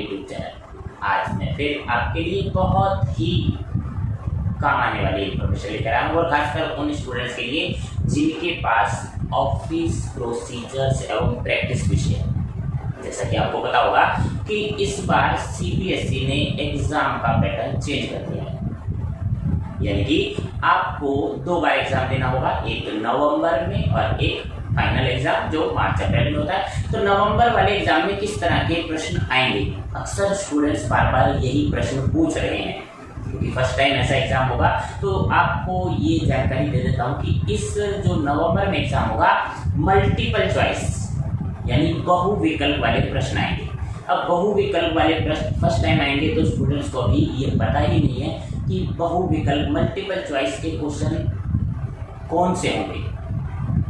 YouTube channel. आज मैं फिर आपके लिए बहुत ही काम आने वाली इन्फॉर्मेशन लेकर आया हूँ, और खासकर उन स्टूडेंट्स के लिए जिनके पास ऑफिस प्रोसीजर्स एवं प्रैक्टिस विषय है। जैसा कि आपको पता होगा कि इस बार सीबीएसई ने एग्जाम का पैटर्न चेंज कर दिया है, यानी कि आपको 2 बार एग्जाम देना होगा, एक नवंबर में और एक फाइनल एग्जाम जो मार्च अप्रैल में होता है। तो नवंबर वाले एग्जाम में किस तरह के प्रश्न आएंगे, अक्सर स्टूडेंट्स बार बार यही प्रश्न पूछ रहे हैं, क्योंकि फर्स्ट टाइम ऐसा एग्जाम होगा। तो आपको ये जानकारी दे देता हूँ कि इस जो नवंबर में एग्जाम होगा, मल्टीपल चॉइस यानी बहुविकल्प वाले प्रश्न आएंगे। अब बहुविकल्प वाले प्रश्न फर्स्ट टाइम आएंगे तो स्टूडेंट्स को अभी ये पता ही नहीं है कि बहुविकल्प मल्टीपल चॉइस के क्वेश्चन कौन से होंगे।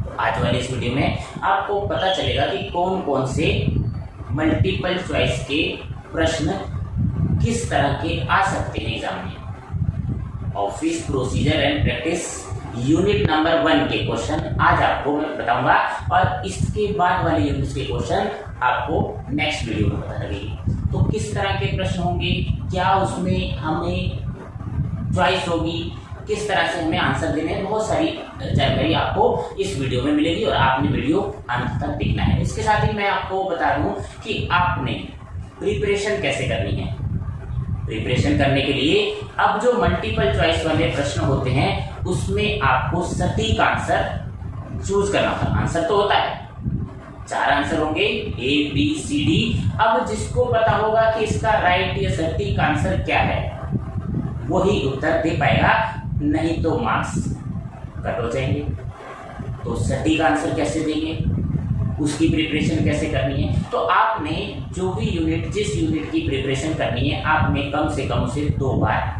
तो आज वाले इस वीडियो में आपको पता चलेगा कि कौन कौन से मल्टीपल चॉइस के प्रश्न किस तरह के आ सकते हैं एग्जाम में। Office procedure and practice unit number 1 के क्वेश्चन आज आपको मैं बताऊंगा, और इसके बाद वाले यूनिट के क्वेश्चन आपको नेक्स्ट वीडियो में पता लगेगी। तो किस तरह के प्रश्न होंगे, क्या उसमें हमें चॉइस होगी, किस तरह से हमें आंसर देने हैं, बहुत सारी जानकारी आपको इस वीडियो में मिलेगी, और आपने वीडियो अंत तक देखना है। इसके साथ ही मैं आपको बता दूं कि आपने प्रिपरेशन कैसे करनी है। प्रिपरेशन करने के लिए अब जो मल्टीपल चॉइस वाले प्रश्न होते हैं उसमें आपको सटीक आंसर चूज करना होता है। आंसर तो होता है, 4 आंसर होंगे A B C D। अब जिसको पता होगा कि इसका राइट या सटीक आंसर क्या है वही उत्तर दे पाएगा, नहीं तो मार्क्स कट हो जाएंगे। तो सटीक आंसर कैसे देंगे, उसकी प्रिपरेशन कैसे करनी है। तो आपने जो भी यूनिट, जिस यूनिट की प्रिपरेशन करनी है, आपने कम से कम उसे 2 बार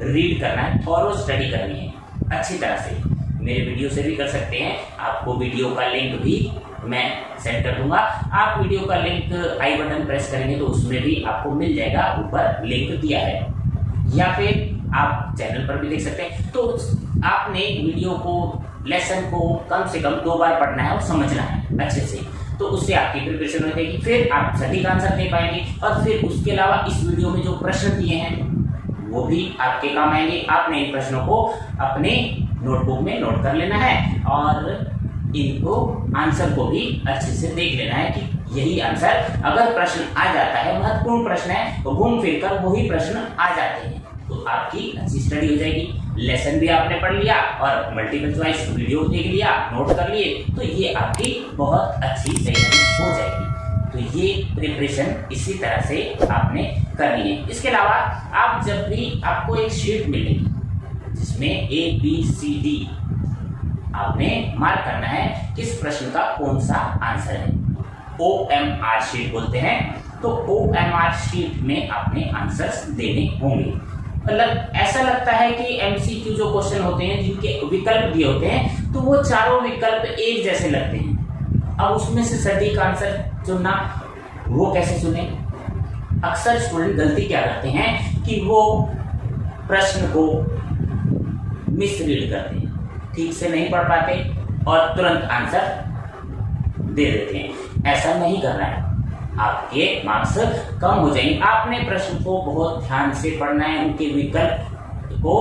रीड करना है, थॉरो स्टडी करनी है अच्छी तरह से। मेरे वीडियो से भी कर सकते हैं, आपको वीडियो का लिंक भी मैं सेंड कर दूंगा। आप वीडियो का लिंक आई बटन प्रेस करेंगे तो उसमें भी आपको मिल जाएगा, ऊपर लिंक दिया है, या फिर आप चैनल पर भी देख सकते हैं। तो आपने वीडियो को, लेसन को कम से कम 2 बार पढ़ना है और समझना है अच्छे से, तो उससे आपकी प्रिपरेशन हो जाएगी, फिर आप सटीक आंसर दे पाएंगे। और फिर उसके अलावा इस वीडियो में जो प्रश्न दिए हैं वो भी आपके काम आएंगे। आपने इन प्रश्नों को अपने नोटबुक में नोट कर लेना है, और इनको आंसर को भी अच्छे से देख लेना है कि यही आंसर, अगर प्रश्न आ जाता है, महत्वपूर्ण प्रश्न है, तो घूम फिर कर वही प्रश्न आ जाते हैं, तो आपकी अच्छी स्टडी हो जाएगी। लेसन भी आपने पढ़ लिया और मल्टीपल चॉइस वीडियो देख लिया, नोट कर लिए, तो ये आपकी बहुत अच्छी तैयारी हो जाएगी। तो ये प्रिपरेशन इसी तरह से आपने करनी है। इसके अलावा आप जब भी, आपको एक शीट मिलेगी जिसमें A B C D आपने मार्क करना है किस प्रश्न का कौन सा आंसर है। OMR शीट बोलते हैं। तो OMR शीट में आपने आंसर्स देने होंगे। मतलब ऐसा लगता है कि MCQ जो क्वेश्चन होते हैं जिनके विकल्प दिए होते हैं, तो वो चारों विकल्प एक जैसे लगते हैं। अब उसमें से सटीक आंसर चुनना, वो कैसे चुने। अक्सर स्टूडेंट गलती क्या करते हैं कि वो प्रश्न को मिसरीड करते हैं, ठीक से नहीं पढ़ पाते और तुरंत आंसर दे देते हैं। ऐसा नहीं करना है, आपके मार्क्स कम हो जाएंगे। आपने प्रश्न को बहुत ध्यान से पढ़ना है, उनके विकल्प को,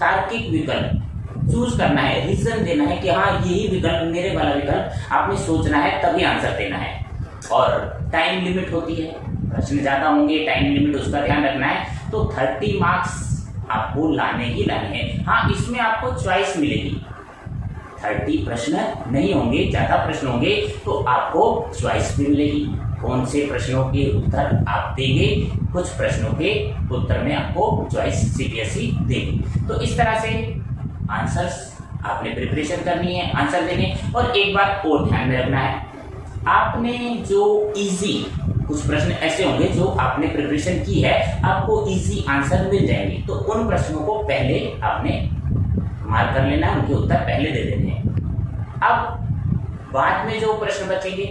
तार्किक विकल्प चूज करना है, रीजन देना है कि हाँ यही विकल्प, मेरे वाला विकल्प, आपने सोचना है तभी आंसर देना है। और टाइम लिमिट होती है, प्रश्न ज्यादा होंगे, टाइम लिमिट उसका ध्यान रखना है। तो 30 मार्क्स आपको लाने ही लाने हैं। हाँ, इसमें आपको चॉइस मिलेगी, 30 प्रश्न नहीं होंगे, ज्यादा प्रश्न होंगे तो आपको चॉइस भी मिलेगी, कौन से प्रश्नों के उत्तर आप देंगे। कुछ प्रश्नों के उत्तर में आपको चॉइस सीबीएसई देगी। तो इस तरह से आंसर्स आपने प्रिपरेशन करनी है, आंसर देने। और एक बात और ध्यान में रखना है, आपने जो इजी, कुछ प्रश्न ऐसे होंगे जो आपने प्रिपरेशन की है, आपको इजी आंसर मिल जाएंगे, तो उन प्रश्नों को पहले आपने मार्क कर लेना है, उनके उत्तर पहले दे देने हैं। अब बाद में जो प्रश्न बचेंगे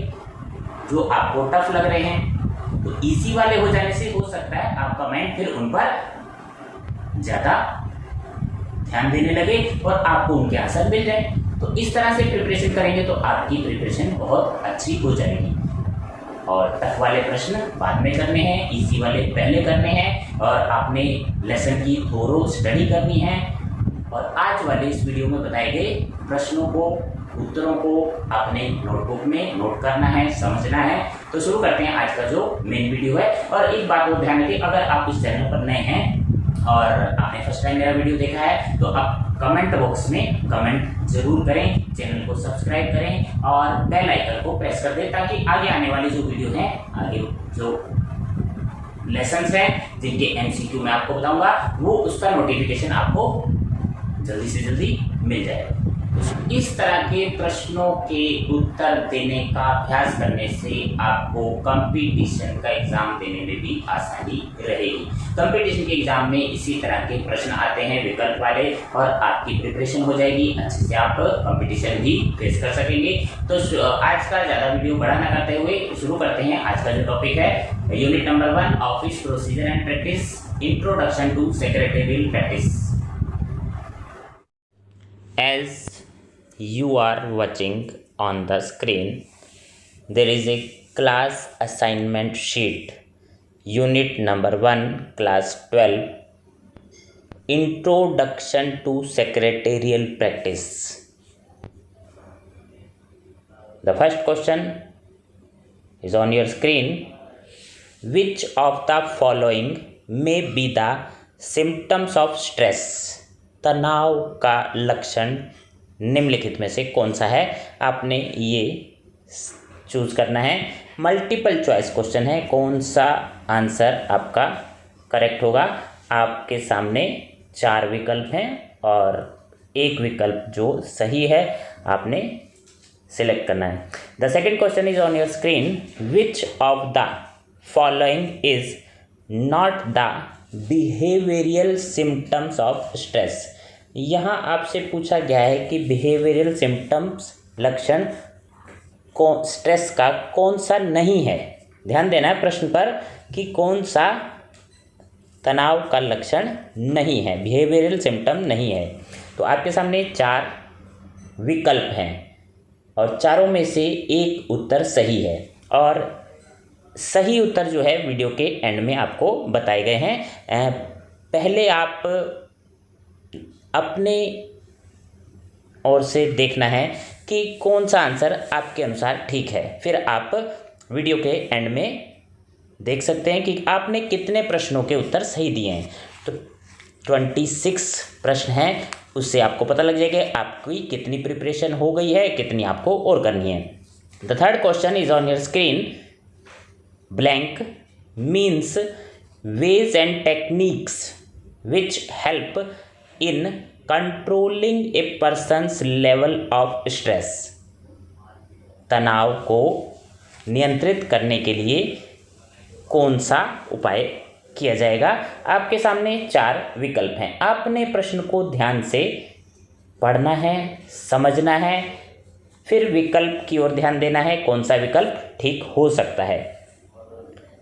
जो आपको टफ लग रहे हैं, तो इजी वाले हो जाने से हो सकता है आपका माइंड फिर उन पर ज्यादा ध्यान देने लगे और आपको उनके आंसर मिल जाए। तो इस तरह से प्रिपरेशन करेंगे तो आपकी प्रिपरेशन बहुत अच्छी हो जाएगी। और टफ वाले प्रश्न बाद में करने हैं, इजी वाले पहले करने हैं, और आपने लेसन की थोरो स्टडी करनी है। और आज वाले इस वीडियो में बताए गए प्रश्नों को, उत्तरों को आपने नोटबुक में नोट करना है, समझना है। तो शुरू करते हैं आज का जो मेन वीडियो है। और एक बात और ध्यान रखिए, अगर आप इस चैनल पर नए हैं और आपने फर्स्ट टाइम मेरा वीडियो देखा है तो आप कमेंट बॉक्स में कमेंट जरूर करें, चैनल को सब्सक्राइब करें और बेल आइकन को प्रेस कर दें, ताकि आगे आने वाली जो वीडियो है, आगे जो लेसन्स हैं जिनके एमसीक्यू मैं आपको बताऊंगा, वो उसका नोटिफिकेशन आपको जल्दी से जल्दी मिल जाएगा। इस तरह के प्रश्नों के उत्तर देने का अभ्यास करने से आपको कंपटीशन का एग्जाम देने में भी आसानी रहेगी। कंपटीशन के एग्जाम में इसी तरह के प्रश्न आते हैं विकल्प वाले, और आपकी प्रिपरेशन हो जाएगी अच्छे से, आप कंपटीशन भी फेस कर सकेंगे। तो आज का ज़्यादा वीडियो बड़ा ना करते हुए शुरू करते हैं। आज का जो टॉपिक है unit number 1 office procedure and practice, introduction to secretarial practice. As you are watching on the screen, there is a class assignment sheet, unit number 1, class 12, introduction to secretarial practice. The first question is on your screen. Which of the following may be the symptoms of stress? तनाव का लक्षण निम्नलिखित में से कौन सा है? आपने ये चूज करना है। मल्टीपल चॉइस क्वेश्चन है, कौन सा आंसर आपका करेक्ट होगा? आपके सामने 4 विकल्प हैं और एक विकल्प जो सही है आपने सिलेक्ट करना है। The second question is on your screen. Which of the following is not the behavioural symptoms of stress? यहाँ आपसे पूछा गया है कि बिहेवियरल सिम्टम्स लक्षण स्ट्रेस का कौन सा नहीं है। ध्यान देना है प्रश्न पर कि कौन सा तनाव का लक्षण नहीं है, बिहेवियरल सिम्टम नहीं है। तो आपके सामने 4 विकल्प हैं और चारों में से एक उत्तर सही है, और सही उत्तर जो है वीडियो के एंड में आपको बताए गए हैं। पहले आप अपने ओर से देखना है कि कौन सा आंसर आपके अनुसार ठीक है, फिर आप वीडियो के एंड में देख सकते हैं कि आपने कितने प्रश्नों के उत्तर सही दिए हैं। तो 26 प्रश्न हैं, उससे आपको पता लग जाएगा आपकी कितनी प्रिपरेशन हो गई है, कितनी आपको और करनी है। The third question is on your screen. Blank means ways and techniques which help in controlling a person's level of stress. तनाव को नियंत्रित करने के लिए कौन सा उपाय किया जाएगा? आपके सामने 4 विकल्प हैं। आपने प्रश्न को ध्यान से पढ़ना है, समझना है, फिर विकल्प की ओर ध्यान देना है, कौन सा विकल्प ठीक हो सकता है।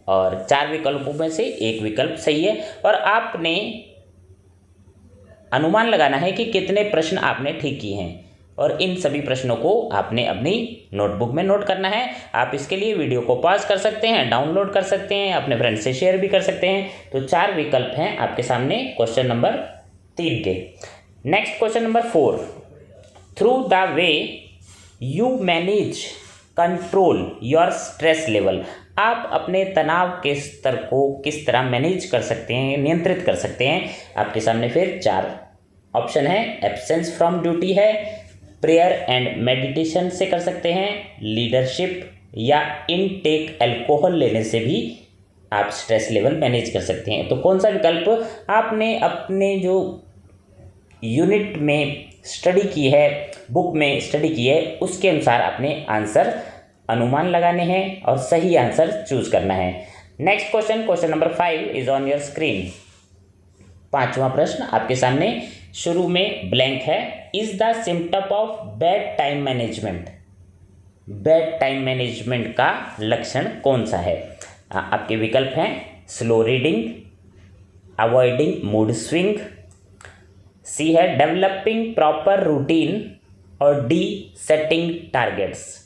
और 4 विकल्पों में से एक विकल्प सही है, और आपने अनुमान लगाना है कि कितने प्रश्न आपने ठीक किए हैं, और इन सभी प्रश्नों को आपने अपनी नोटबुक में नोट करना है। आप इसके लिए वीडियो को पॉज कर सकते हैं, डाउनलोड कर सकते हैं, अपने फ्रेंड से शेयर भी कर सकते हैं। तो 4 विकल्प हैं आपके सामने क्वेश्चन नंबर 3 के। Next question number 4। Through the way you manage control your stress level. आप अपने तनाव के स्तर को किस तरह मैनेज कर सकते हैं, नियंत्रित कर सकते हैं? आपके सामने फिर 4 ऑप्शन है। एब्सेंस फ्रॉम ड्यूटी है, प्रेयर एंड मेडिटेशन से कर सकते हैं, लीडरशिप, या इनटेक अल्कोहल लेने से भी आप स्ट्रेस लेवल मैनेज कर सकते हैं। तो कौन सा विकल्प आपने अपने जो यूनिट में स्टडी की है, बुक में स्टडी की है, उसके अनुसार आपने आंसर अनुमान लगाने हैं और सही आंसर चूज करना है। Next question, question number 5 is on your screen. 5वां प्रश्न आपके सामने शुरू में ब्लैंक है। Is the symptom of bad time management. Bad time management का लक्षण कौन सा है? आपके विकल्प हैं slow reading, avoiding mood swing, C है डेवलपिंग प्रॉपर रूटीन, और डी सेटिंग टारगेट्स।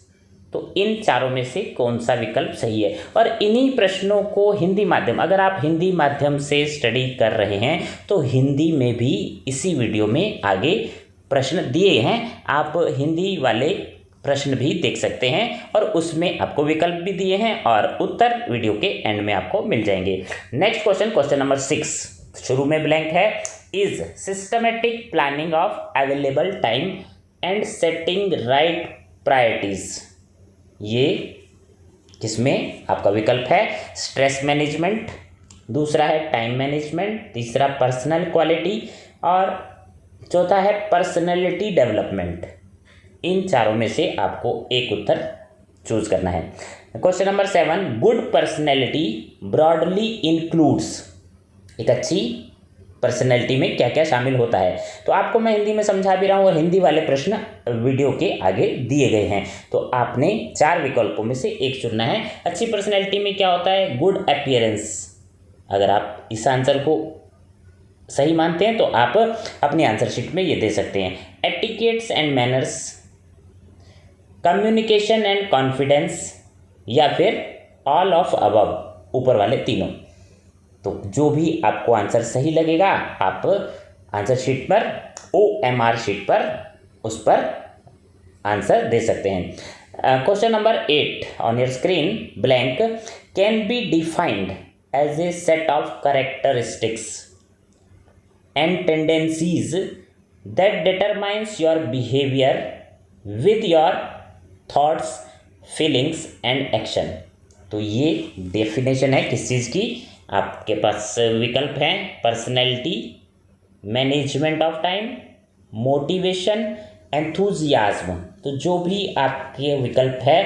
तो इन चारों में से कौन सा विकल्प सही है। और इन्हीं प्रश्नों को हिंदी माध्यम, अगर आप हिंदी माध्यम से स्टडी कर रहे हैं तो हिंदी में भी इसी वीडियो में आगे प्रश्न दिए हैं, आप हिंदी वाले प्रश्न भी देख सकते हैं और उसमें आपको विकल्प भी दिए हैं और उत्तर वीडियो के एंड में आपको मिल जाएंगे। नेक्स्ट क्वेश्चन, क्वेश्चन नंबर 6, शुरू में ब्लैंक है। Is systematic planning of available time and setting right priorities, ये किसमें आपका विकल्प है स्ट्रेस मैनेजमेंट, दूसरा है टाइम मैनेजमेंट, तीसरा पर्सनल क्वालिटी और चौथा है पर्सनैलिटी डेवलपमेंट। इन चारों में से आपको एक उत्तर चूज करना है। Question number 7, good personality broadly includes, एक अच्छी पर्सनैलिटी में क्या क्या शामिल होता है। तो आपको मैं हिंदी में समझा भी रहा हूँ और हिंदी वाले प्रश्न वीडियो के आगे दिए गए हैं, तो आपने 4 विकल्पों में से एक चुनना है। अच्छी पर्सनैलिटी में क्या होता है, गुड अपीयरेंस। अगर आप इस आंसर को सही मानते हैं तो आप अपनी आंसर शीट में ये दे सकते हैं। Etiquettes and manners, communication and confidence, या फिर ऑल ऑफ अबव, ऊपर वाले तीनों। तो जो भी आपको आंसर सही लगेगा आप आंसर शीट पर, OMR शीट पर, उस पर आंसर दे सकते हैं। Question number 8 on your screen, blank can be defined as a set of characteristics and tendencies that determines your behavior with your thoughts, feelings and action। तो ये definition है किस चीज़ की, आपके पास विकल्प हैं personality, management of time, motivation, enthusiasm. तो जो भी आपके विकल्प है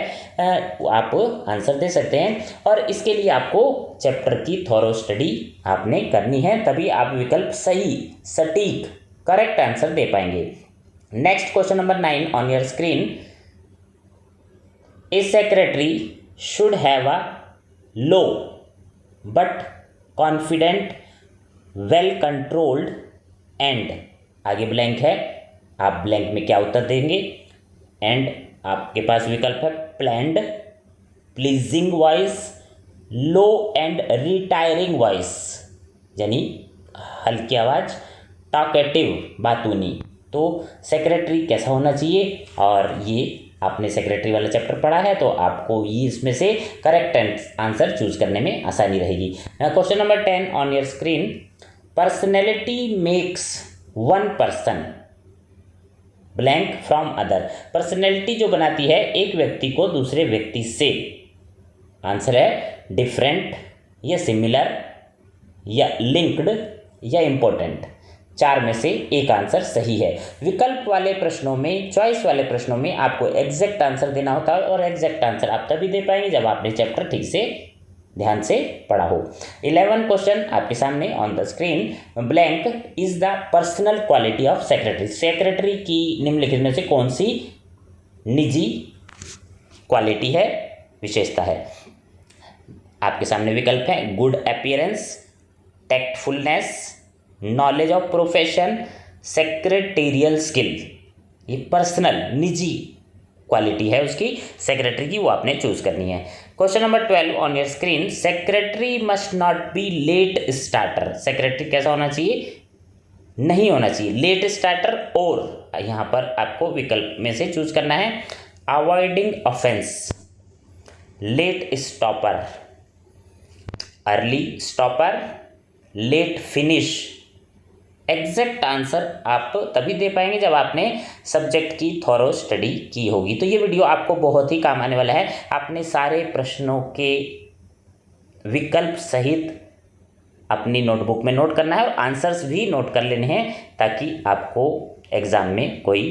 आप आंसर दे सकते हैं और इसके लिए आपको चैप्टर की थॉरो स्टडी आपने करनी है, तभी आप विकल्प सही, सटीक, करेक्ट आंसर दे पाएंगे। Next question number 9 on your screen, A secretary should have a low but confident, well controlled and, आगे ब्लैंक है, आप ब्लैंक में क्या उत्तर देंगे। एंड आपके पास विकल्प है planned, pleasing voice, low and retiring voice, यानी हल्की आवाज़, टॉकेटिव, बातूनी। तो सेक्रेटरी कैसा होना चाहिए, और ये आपने सेक्रेटरी वाला चैप्टर पढ़ा है तो आपको ये इसमें से करेक्ट आंसर चूज करने में आसानी रहेगी। Question number 10 on your screen, personality makes one person blank from other. Personality जो बनाती है एक व्यक्ति को दूसरे व्यक्ति से, आंसर है डिफरेंट या सिमिलर या लिंक्ड या इंपॉर्टेंट। 4 में से एक आंसर सही है। विकल्प वाले प्रश्नों में, चॉइस वाले प्रश्नों में आपको एग्जैक्ट आंसर देना होता है और एग्जैक्ट आंसर आप तभी दे पाएंगे जब आपने चैप्टर ठीक से ध्यान से पढ़ा हो। 11 क्वेश्चन आपके सामने on the screen, blank is the personal quality of secretary. Secretary की निम्नलिखित में से कौन सी निजी क्वालिटी है, विशेषता है। आपके सामने विकल्प है good appearance, tactfulness, knowledge of profession, secretarial skill. ये पर्सनल, निजी क्वालिटी है उसकी सेक्रेटरी की, वो आपने चूज करनी है। Question number 12 on your screen, secretary must not be late starter. Secretary कैसा होना चाहिए, नहीं होना चाहिए लेट स्टार्टर, और यहाँ पर आपको विकल्प में से चूज करना है avoiding offence, late stopper, early stopper, late finish. Exact answer आप तभी दे पाएंगे जब आपने सब्जेक्ट की थॉरो स्टडी की होगी। तो ये वीडियो आपको बहुत ही काम आने वाला है। आपने सारे प्रश्नों के विकल्प सहित अपनी नोटबुक में नोट करना है और आंसर्स भी नोट कर लेने हैं ताकि आपको एग्ज़ाम में कोई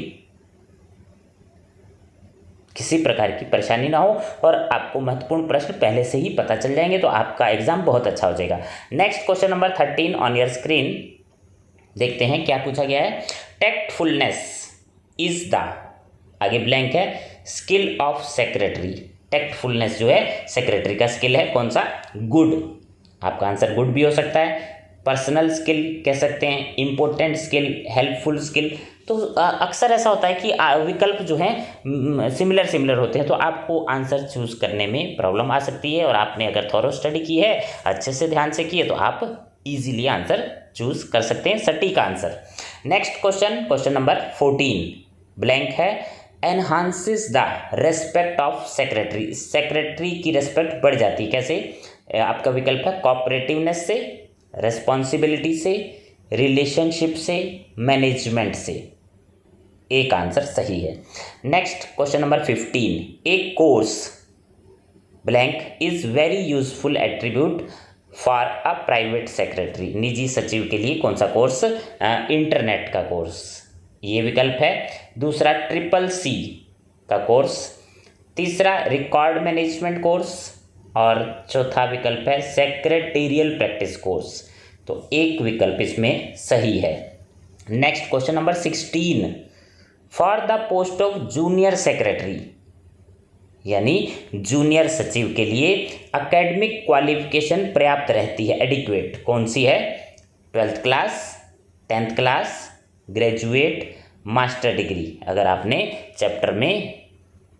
किसी प्रकार की परेशानी ना हो और आपको महत्वपूर्ण प्रश्न पहले से ही पता चल जाएंगे, तो आपका एग्जाम बहुत अच्छा हो जाएगा। Next question number 13 on your screen, देखते हैं क्या पूछा गया है। टैक्टफुलनेस इज द, आगे ब्लैंक है, स्किल ऑफ सेक्रेटरी। टैक्टफुलनेस जो है सेक्रेटरी का स्किल है, कौन सा, गुड। आपका आंसर गुड भी हो सकता है, पर्सनल स्किल कह सकते हैं, इम्पोर्टेंट स्किल, हेल्पफुल स्किल। तो अक्सर ऐसा होता है कि विकल्प जो हैं सिमिलर होते हैं, तो आपको आंसर चूज करने में प्रॉब्लम आ सकती है। और आपने अगर थॉरो स्टडी की है, अच्छे से ध्यान से की है, तो आप इजीली आंसर चूज कर सकते हैं, सटीक answer. Next question number 14 blank है। Enhances the respect of secretary, secretary की रेस्पेक्ट बढ़ जाती है कैसे? आपका विकल्प है कॉपरेटिवनेस से, रेस्पॉन्सिबिलिटी से, रिलेशनशिप से, मैनेजमेंट से। एक आंसर सही है। Next question number 15, A course blank is very useful attribute for a private secretary, निजी सचिव के लिए कौन सा कोर्स? इंटरनेट का कोर्स, ये विकल्प है। दूसरा CCC का कोर्स, तीसरा रिकॉर्ड मैनेजमेंट कोर्स, और चौथा विकल्प है सेक्रेटेरियल प्रैक्टिस कोर्स। तो एक विकल्प इसमें सही है। Next question number 16, for the post of junior secretary यानी जूनियर सचिव के लिए एकेडमिक क्वालिफिकेशन पर्याप्त रहती है, एडिक्वेट, कौन सी है? 12th class, 10th class, graduate, master degree. अगर आपने चैप्टर में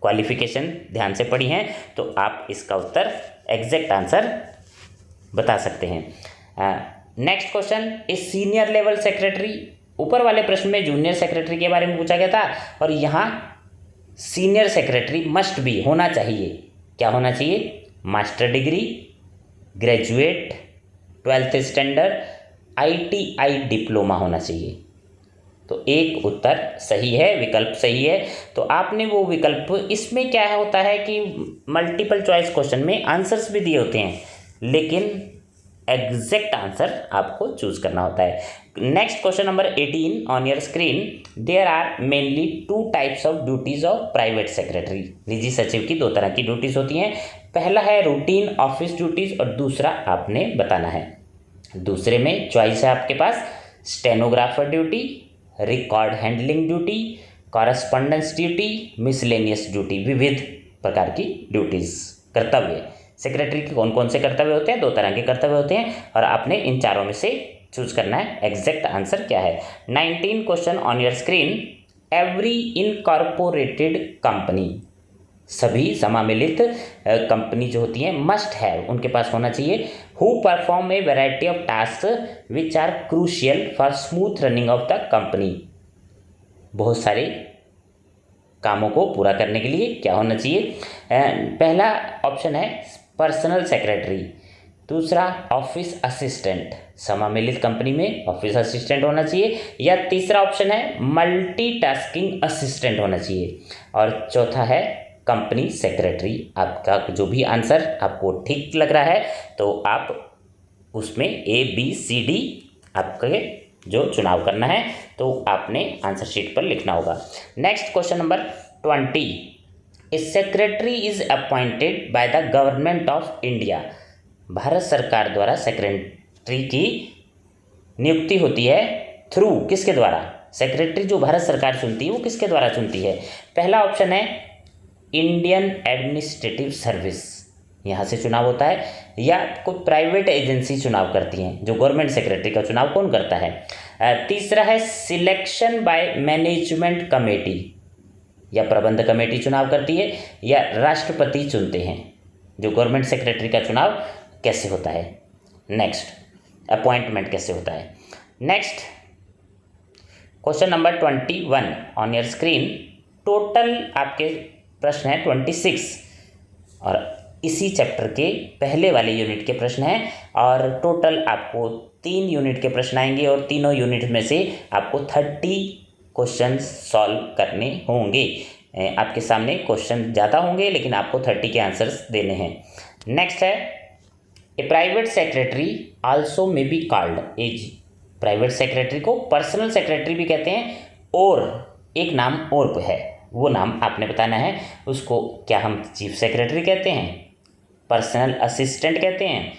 क्वालिफिकेशन ध्यान से पढ़ी हैं तो आप इसका उत्तर एग्जैक्ट आंसर बता सकते हैं। Next question, a senior level secretary, ऊपर वाले प्रश्न में जूनियर सेक्रेटरी के बारे में पूछा गया था, और यहाँ सीनियर सेक्रेटरी मस्ट बी होना चाहिए। क्या होना चाहिए? Master degree, graduate, 12th standard, ITI diploma होना चाहिए। तो एक उत्तर सही है, विकल्प सही है। तो आपने वो विकल्प, इसमें क्या होता है कि मल्टीपल चॉइस क्वेश्चन में आंसर्स भी दिए होते हैं, लेकिन एग्जैक्ट आंसर आपको चूज करना होता है। Next question number 18 on your screen, there are mainly 2 types of duties of private secretary, निजी सचिव की 2 तरह की ड्यूटीज होती हैं। पहला है रूटीन ऑफिस ड्यूटीज, और दूसरा आपने बताना है। दूसरे में चॉइस है आपके पास stenographer duty, record handling duty, correspondence duty, miscellaneous duty, विविध प्रकार की ड्यूटीज, कर्तव्य। सेक्रेटरी के कौन कौन से कर्तव्य होते हैं? 2 तरह के कर्तव्य होते हैं, और आपने इन चारों में से चूज करना है। एग्जैक्ट आंसर क्या है? 19 question on your screen, every incorporated company, सभी समामिलित कंपनी जो होती हैं मस्ट हैव, उनके पास होना चाहिए, who perform a variety of task which are crucial for smooth running of the company, बहुत सारे कामों को पूरा करने के लिए क्या होना चाहिए? पहला ऑप्शन है पर्सनल सेक्रेटरी, दूसरा ऑफिस असिस्टेंट, समामिलित कंपनी में ऑफिस असिस्टेंट होना चाहिए, या तीसरा ऑप्शन है मल्टीटास्किंग असिस्टेंट होना चाहिए, और चौथा है कंपनी सेक्रेटरी। आपका जो भी आंसर आपको ठीक लग रहा है तो आप उसमें ABCD आपके जो चुनाव करना है तो आपने आंसर शीट पर लिखना होगा। Next question number 20, A secretary is appointed by the government of India, Bharat सरकार द्वारा सेक्रेटरी की नियुक्ति होती है थ्रू, किसके द्वारा? सेक्रेटरी जो भारत सरकार चुनती है वो किसके द्वारा चुनती है? पहला ऑप्शन है इंडियन एडमिनिस्ट्रेटिव सर्विस, यहाँ से चुनाव होता है, या कोई प्राइवेट एजेंसी चुनाव करती हैं। जो गवर्नमेंट सेक्रेटरी का चुनाव कौन करता है? तीसरा है सिलेक्शन बाय मैनेजमेंट कमेटी, या प्रबंध कमेटी चुनाव करती है, या राष्ट्रपति चुनते हैं। जो गवर्नमेंट सेक्रेटरी का चुनाव कैसे होता है? नेक्स्ट अपॉइंटमेंट कैसे होता है? Next question number 21 on your screen, total आपके प्रश्न है 26, और इसी चैप्टर के पहले वाले यूनिट के प्रश्न हैं, और टोटल आपको 3 यूनिट के प्रश्न आएंगे, और तीनों यूनिट में से आपको 30 क्वेश्चन सॉल्व करने होंगे। आपके सामने क्वेश्चन ज़्यादा होंगे, लेकिन आपको 30 के आंसर्स देने हैं। नेक्स्ट है a private secretary also may be called, private secretary को पर्सनल सेक्रेटरी भी कहते हैं, और एक नाम और है, वो नाम आपने बताना है। उसको क्या हम चीफ सेक्रेटरी कहते हैं, पर्सनल असिस्टेंट कहते हैं,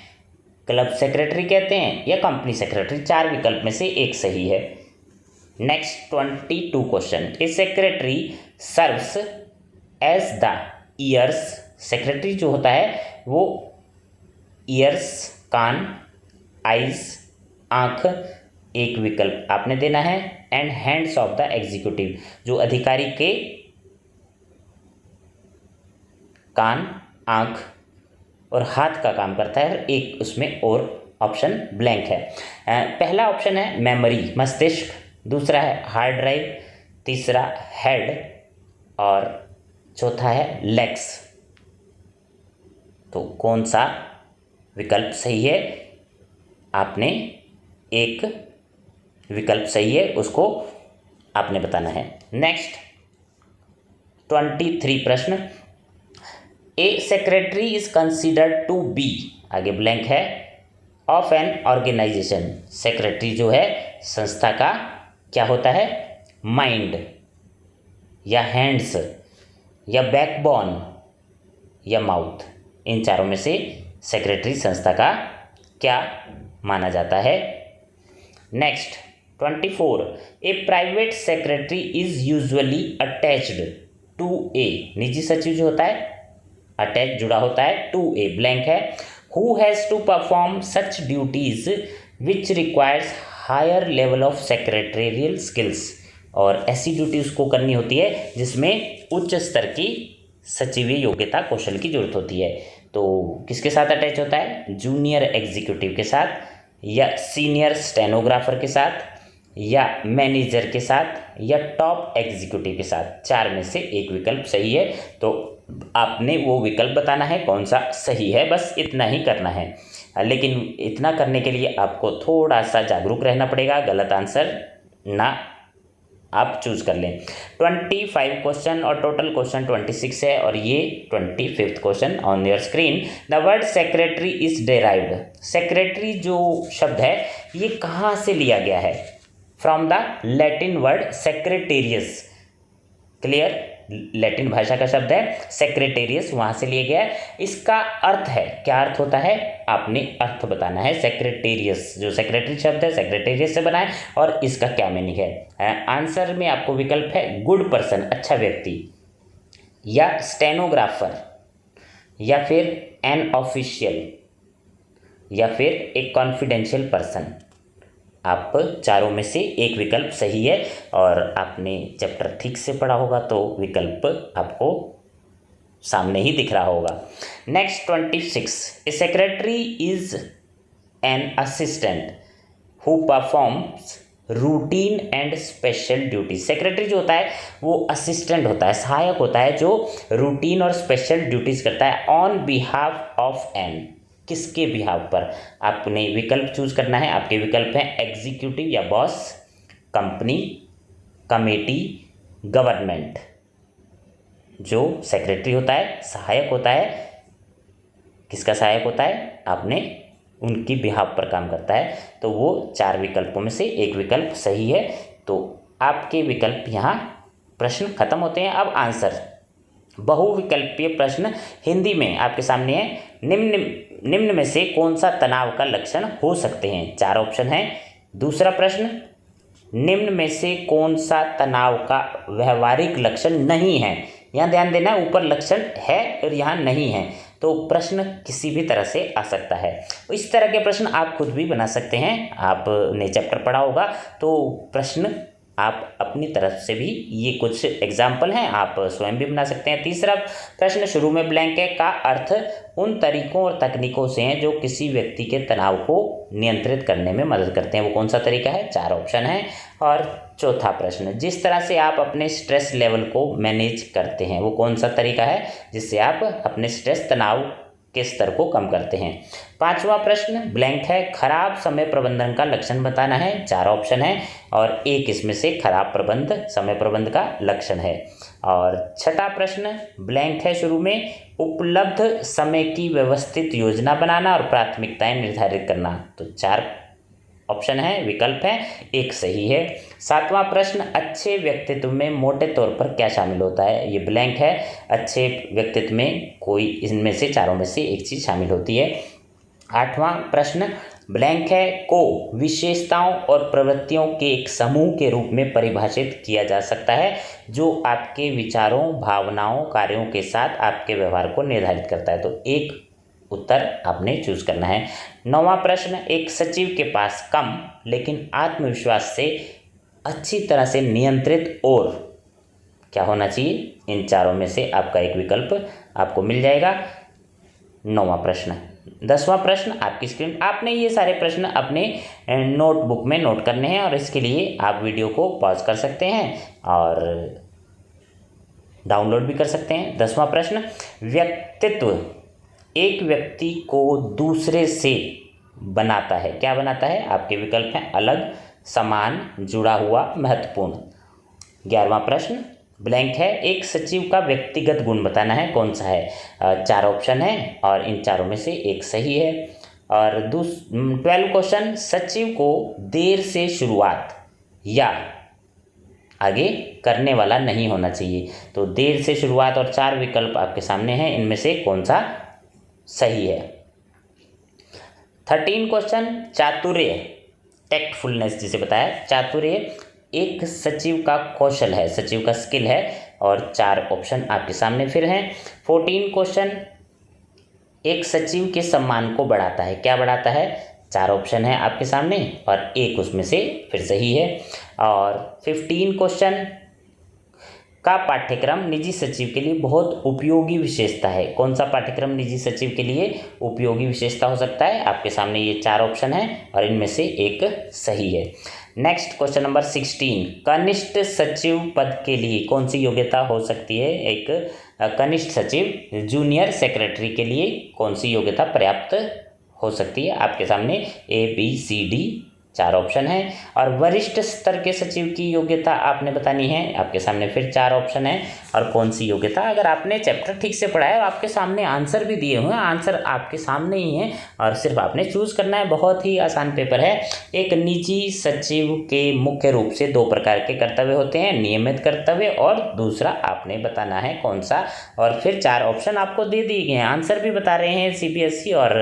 क्लब सेक्रेटरी कहते हैं, या कंपनी सेक्रेटरी? 4 विकल्प में से एक सही है। Next 22 question, a secretary serves as the ears, secretary जो होता है वो ईयर्स, कान, आइज, आंख एक विकल्प आपने देना है, and hands of the executive जो अधिकारी के कान, आंख और हाथ का काम करता है, एक उसमें और ऑप्शन ब्लैंक है। पहला ऑप्शन है मेमोरी मस्तिष्क, दूसरा है हार्ड ड्राइव, तीसरा हेड और चौथा है लेग्स। तो कौन सा विकल्प सही है? आपने एक विकल्प सही है उसको आपने बताना है। नेक्स्ट 23 प्रश्न, a secretary is considered to be, आगे ब्लैंक है, ऑफ एन ऑर्गेनाइजेशन। सेक्रेटरी जो है संस्था का क्या होता है? माइंड या हैंड्स या बैकबोन या माउथ, इन चारों में से सेक्रेटरी संस्था का क्या माना जाता है? Next 24, a private secretary is usually attached to a, निजी सचिव जो होता है अटैच जुड़ा होता है, टू ए ब्लैंक है, who has to perform such duties which requires higher level of secretarial skills, और ऐसी ड्यूटी उसको करनी होती है जिसमें उच्च स्तर की सचिवीय योग्यता कौशल की जरूरत होती है। तो किसके साथ अटैच होता है? जूनियर एग्जीक्यूटिव के साथ या सीनियर स्टेनोग्राफर के साथ या मैनेजर के साथ या टॉप एग्जीक्यूटिव के साथ, चार में से एक विकल्प सही है। तो आपने वो विकल्प बताना है कौन सा सही है, बस इतना ही करना है। लेकिन इतना करने के लिए आपको थोड़ा सा जागरूक रहना पड़ेगा, गलत आंसर ना आप चूज कर लें। 25 क्वेश्चन और टोटल क्वेश्चन 26 है, और ये 25th question on your screen. The word secretary is derived, secretary जो शब्द है ये कहाँ से लिया गया है? From the Latin word secretarius, clear, Latin भाषा का शब्द है सेक्रेटेरियस, वहाँ से लिया गया है। इसका अर्थ है, क्या अर्थ होता है आपने अर्थ बताना है। सेक्रेटेरियस जो सेक्रेटरी शब्द है सेक्रेटेरियस से बना है, और इसका क्या मीनिंग है? आंसर में आपको विकल्प है गुड पर्सन, अच्छा व्यक्ति, या स्टेनोग्राफर, या फिर एन ऑफिशियल, या फिर एक कॉन्फिडेंशियल पर्सन। आप चारों में से एक विकल्प सही है, और आपने चैप्टर ठीक से पढ़ा होगा तो विकल्प आपको सामने ही दिख रहा होगा। Next 26, A secretary is an assistant who performs routine and special duty. Secretary जो होता है वो असिस्टेंट होता है, सहायक होता है, जो रूटीन और स्पेशल ड्यूटीज करता है ऑन बिहाफ ऑफ एन, किसके बिहाव पर? आपने विकल्प चूज करना है। आपके विकल्प हैं एग्जीक्यूटिव या बॉस, कंपनी, कमेटी, गवर्नमेंट। जो सेक्रेटरी होता है सहायक होता है, किसका सहायक होता है? आपने उनकी बिहाव पर काम करता है, तो वो चार विकल्पों में से एक विकल्प सही है। तो आपके विकल्प यहाँ प्रश्न खत्म होते हैं। अब आंसर, बहुविकल्पीय प्रश्न हिंदी में आपके सामने है। निम्न में से कौन सा तनाव का लक्षण हो सकते हैं? चार ऑप्शन है। दूसरा प्रश्न, निम्न में से कौन सा तनाव का व्यवहारिक लक्षण नहीं है? यहाँ ध्यान देना, ऊपर लक्षण है और यहाँ नहीं है, तो प्रश्न किसी भी तरह से आ सकता है। इस तरह के प्रश्न आप खुद भी बना सकते हैं। आपने चैप्टर पढ़ा होगा तो प्रश्न आप अपनी तरफ से भी, ये कुछ एग्जाम्पल हैं, आप स्वयं भी बना सकते हैं। तीसरा प्रश्न शुरू में ब्लैंक है, का अर्थ उन तरीकों और तकनीकों से हैं जो किसी व्यक्ति के तनाव को नियंत्रित करने में मदद करते हैं, वो कौन सा तरीका है? चार ऑप्शन है। और चौथा प्रश्न, जिस तरह से आप अपने स्ट्रेस लेवल को मैनेज करते हैं वो कौन सा तरीका है जिससे आप अपने स्ट्रेस तनाव के स्तर को कम करते हैं। पांचवा प्रश्न ब्लैंक है, खराब समय प्रबंधन का लक्षण बताना है, चार ऑप्शन है और एक इसमें से खराब समय प्रबंध का लक्षण है। और छठा प्रश्न ब्लैंक है शुरू में, उपलब्ध समय की व्यवस्थित योजना बनाना और प्राथमिकताएं निर्धारित करना, तो चार ऑप्शन है, विकल्प है, एक सही है। सातवां प्रश्न, अच्छे व्यक्तित्व में मोटे तौर पर क्या शामिल होता है, ये ब्लैंक है, अच्छे व्यक्तित्व में कोई इनमें से चारों में से एक चीज शामिल होती है। आठवां प्रश्न ब्लैंक है, को विशेषताओं और प्रवृत्तियों के एक समूह के रूप में परिभाषित किया जा सकता है जो आपके विचारों, भावनाओं, कार्यों के साथ आपके व्यवहार को निर्धारित करता है, तो एक उत्तर आपने चूज करना है। 9वां प्रश्न, एक सचिव के पास कम लेकिन आत्मविश्वास से अच्छी तरह से नियंत्रित और क्या होना चाहिए? इन चारों में से आपका एक विकल्प आपको मिल जाएगा। 9वां प्रश्न। 10वां प्रश्न आपकी स्क्रीन, आपने ये सारे प्रश्न अपने नोटबुक में नोट करने हैं और इसके लिए आप वीडियो को पॉज कर सकते हैं और डाउनलोड भी कर सकते हैं। 10वां प्रश्न, व्यक्तित्व एक व्यक्ति को दूसरे से बनाता है, क्या बनाता है? आपके विकल्प हैं अलग, समान, जुड़ा हुआ, महत्वपूर्ण। 11वां प्रश्न ब्लैंक है, एक सचिव का व्यक्तिगत गुण बताना है, कौन सा है? 4 ऑप्शन है और इन चारों में से एक सही है। और 12 क्वेश्चन, सचिव को देर से शुरुआत या आगे करने वाला नहीं होना चाहिए। तो देर से शुरुआत और 4 विकल्प आपके सामने हैं, इनमें से कौन सा सही है? 13 क्वेश्चन, चातुर्य, टैक्टफुलनेस जिसे बताया, चातुर्य एक सचिव का कौशल है, सचिव का स्किल है और 4 ऑप्शन आपके सामने फिर हैं। 14 क्वेश्चन, एक सचिव के सम्मान को बढ़ाता है, क्या बढ़ाता है? 4 ऑप्शन है आपके सामने और एक उसमें से फिर सही है। और 15 क्वेश्चन का पाठ्यक्रम निजी सचिव के लिए बहुत उपयोगी विशेषता है, कौन सा पाठ्यक्रम निजी सचिव के लिए उपयोगी विशेषता हो सकता है? आपके सामने ये 4 ऑप्शन हैं और इनमें से एक सही है। नेक्स्ट क्वेश्चन नंबर 16, कनिष्ठ सचिव पद के लिए कौन सी योग्यता हो सकती है? एक कनिष्ठ सचिव, जूनियर सेक्रेटरी के लिए कौन सी योग्यता पर्याप्त हो सकती है? आपके सामने ABCD 4 ऑप्शन है। और वरिष्ठ स्तर के सचिव की योग्यता आपने बतानी है, आपके सामने फिर 4 ऑप्शन है। और कौन सी योग्यता, अगर आपने चैप्टर ठीक से पढ़ा है और आपके सामने आंसर भी दिए हुए हैं, आंसर आपके सामने ही हैं और सिर्फ आपने चूज करना है, बहुत ही आसान पेपर है। एक निजी सचिव के मुख्य रूप से 2 प्रकार के कर्तव्य होते हैं, नियमित कर्तव्य और दूसरा आपने बताना है कौन सा। और फिर 4 ऑप्शन आपको दे दिए गए हैं, आंसर भी बता रहे हैं CBSE और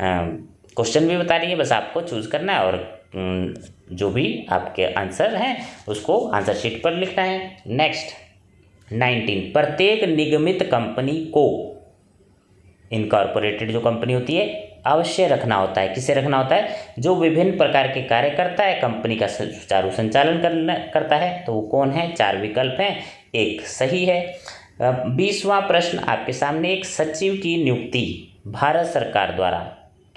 क्वेश्चन भी बता रही है, बस आपको चूज करना है और जो भी आपके आंसर हैं उसको आंसर शीट पर लिखना है। नेक्स्ट 19, प्रत्येक निगमित कंपनी को, इनकॉर्पोरेटेड जो कंपनी होती है, अवश्य रखना होता है, किसे रखना होता है? जो विभिन्न प्रकार के कार्य करता है, कंपनी का सुचारू संचालन करता है, तो वो कौन है? 4 विकल्प हैं, एक सही है। 20वां प्रश्न आपके सामने, एक सचिव की नियुक्ति भारत सरकार द्वारा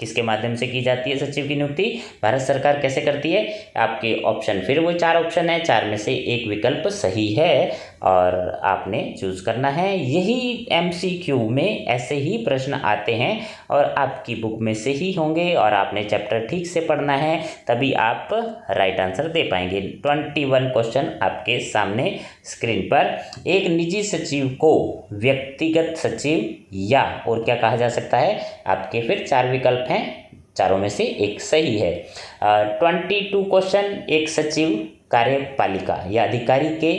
किसके माध्यम से की जाती है? सचिव की नियुक्ति भारत सरकार कैसे करती है? आपके ऑप्शन फिर वो 4 ऑप्शन है, 4 में से एक विकल्प सही है और आपने चूज करना है। यही MCQ में ऐसे ही प्रश्न आते हैं और आपकी बुक में से ही होंगे और आपने चैप्टर ठीक से पढ़ना है, तभी आप राइट आंसर दे पाएंगे। 21 क्वेश्चन आपके सामने स्क्रीन पर, एक निजी सचिव को व्यक्तिगत सचिव या और क्या कहा जा सकता है? आपके फिर 4 विकल्प हैं, चारों में से एक सही है। 22 क्वेश्चन, एक सचिव कार्यपालिका या अधिकारी के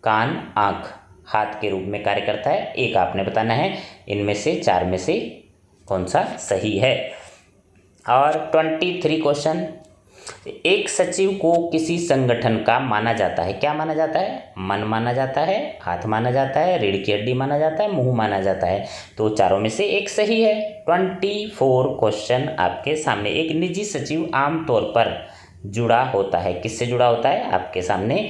कान, आँख, हाथ के रूप में कार्य करता है, एक आपने बताना है, इनमें से 4 में से कौन सा सही है। और 23 क्वेश्चन, एक सचिव को किसी संगठन का माना जाता है, क्या माना जाता है? मन माना जाता है, हाथ माना जाता है, रीढ़ की हड्डी माना जाता है, मुंह माना जाता है, तो चारों में से एक सही है। 24 क्वेश्चन आपके सामने, एक निजी सचिव आमतौर पर जुड़ा होता है, किससे जुड़ा होता है? आपके सामने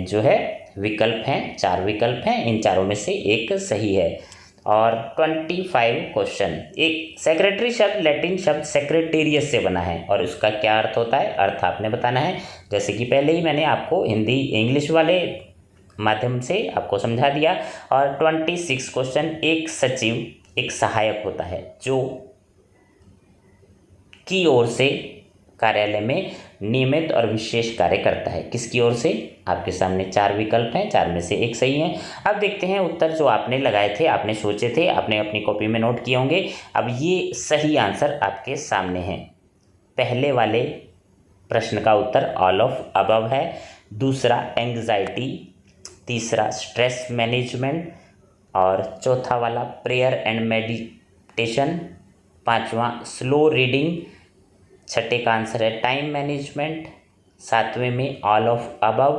जो है विकल्प हैं, 4 विकल्प हैं, इन चारों में से एक सही है। और 25 क्वेश्चन, एक सेक्रेटरी शब्द लैटिन शब्द सेक्रेटेरियस से बना है और उसका क्या अर्थ होता है? अर्थ आपने बताना है, जैसे कि पहले ही मैंने आपको हिंदी इंग्लिश वाले माध्यम से आपको समझा दिया। और 26 क्वेश्चन, एक सचिव एक सहायक होता है जो की ओर से कार्यालय में नियमित और विशेष कार्य करता है, किसकी ओर से? आपके सामने 4 विकल्प हैं, 4 में से एक सही है। अब देखते हैं उत्तर जो आपने लगाए थे, आपने सोचे थे, आपने अपनी कॉपी में नोट किए होंगे। अब ये सही आंसर आपके सामने है। पहले वाले प्रश्न का उत्तर ऑल ऑफ अबव है, दूसरा एंग्जाइटी, तीसरा स्ट्रेस मैनेजमेंट और चौथा वाला प्रेयर एंड मेडिटेशन, 5वां स्लो रीडिंग, 6ठे का आंसर है टाइम मैनेजमेंट, 7वें में ऑल ऑफ अबव,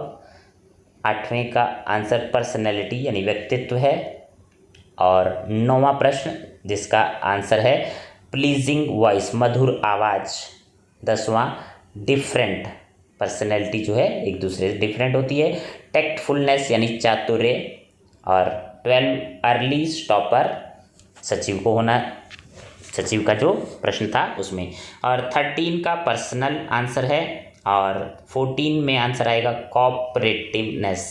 8वें का आंसर पर्सनैलिटी यानी व्यक्तित्व है और 9वां प्रश्न जिसका आंसर है प्लीजिंग वॉइस, मधुर आवाज़। 10वां डिफरेंट, पर्सनैलिटी जो है एक दूसरे से डिफरेंट होती है। टेक्टफुलनेस यानी चातुर्य। और 12 अर्ली स्टॉपर, सचिव को होना, सचिव का जो प्रश्न था उसमें। और 13 का पर्सनल आंसर है। और 14 में आंसर आएगा कोऑपरेटिवनेस।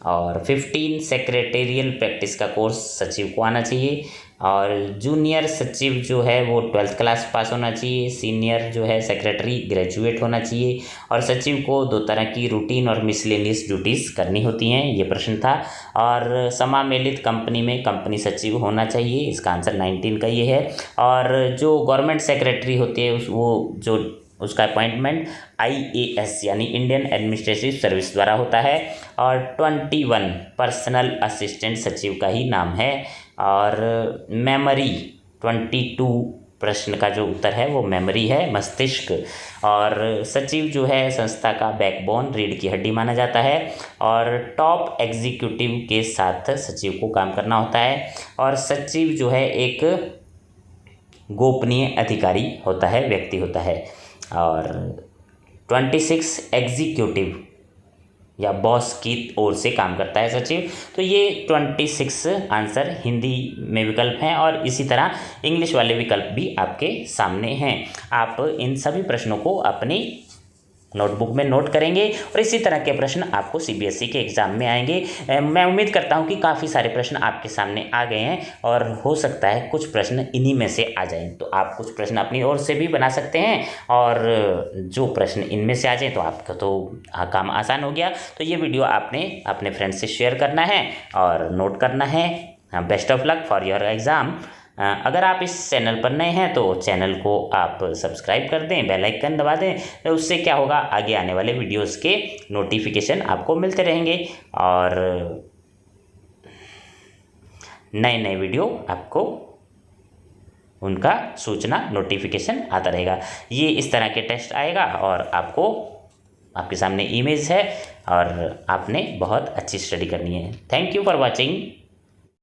और 15 सेक्रेटेरियल प्रैक्टिस का कोर्स सचिव को आना चाहिए। और जूनियर सचिव जो है वो 12th क्लास पास होना चाहिए। सीनियर जो है सेक्रेटरी ग्रेजुएट होना चाहिए। और सचिव को 2 तरह की रूटीन और मिसलेनियस ड्यूटीज़ करनी होती हैं, ये प्रश्न था। और समामेलित कंपनी में कंपनी सचिव होना चाहिए, इसका आंसर 19 का ये है। और जो गवर्नमेंट सेक्रेटरी होती है वो जो उसका अपॉइंटमेंट IAS यानी इंडियन एडमिनिस्ट्रेटिव सर्विस द्वारा होता है। और 21 पर्सनल असिस्टेंट सचिव का ही नाम है। और मेमोरी 22 प्रश्न का जो उत्तर है वो मेमोरी है, मस्तिष्क। और सचिव जो है संस्था का बैकबोन, रीढ़ की हड्डी माना जाता है। और टॉप एग्जीक्यूटिव के साथ सचिव को काम करना होता है। और सचिव जो है एक गोपनीय अधिकारी होता है, व्यक्ति होता है। और 26 एग्जीक्यूटिव या बॉस की ओर से काम करता है सचिव। तो ये 26 आंसर हिंदी में विकल्प हैं। और इसी तरह इंग्लिश वाले विकल्प भी आपके सामने हैं। आप इन सभी प्रश्नों को अपनी नोटबुक में नोट करेंगे और इसी तरह के प्रश्न आपको CBSE के एग्ज़ाम में आएंगे। मैं उम्मीद करता हूं कि काफ़ी सारे प्रश्न आपके सामने आ गए हैं और हो सकता है कुछ प्रश्न इन्हीं में से आ जाएं। तो आप कुछ प्रश्न अपनी ओर से भी बना सकते हैं और जो प्रश्न इनमें से आ जाएं तो आपका तो काम आसान हो गया। तो ये वीडियो आपने अपने फ्रेंड्स से शेयर करना है और नोट करना है। Best of luck for your exam. अगर आप इस चैनल पर नए हैं तो चैनल को आप सब्सक्राइब कर दें, बेल आइकन दबा दें। तो उससे क्या होगा, आगे आने वाले वीडियोस के नोटिफिकेशन आपको मिलते रहेंगे और नए नए वीडियो आपको उनका सूचना नोटिफिकेशन आता रहेगा। ये इस तरह के टेस्ट आएगा और आपको आपके सामने इमेज है और आपने बहुत अच्छी स्टडी करनी है। Thank you for watching.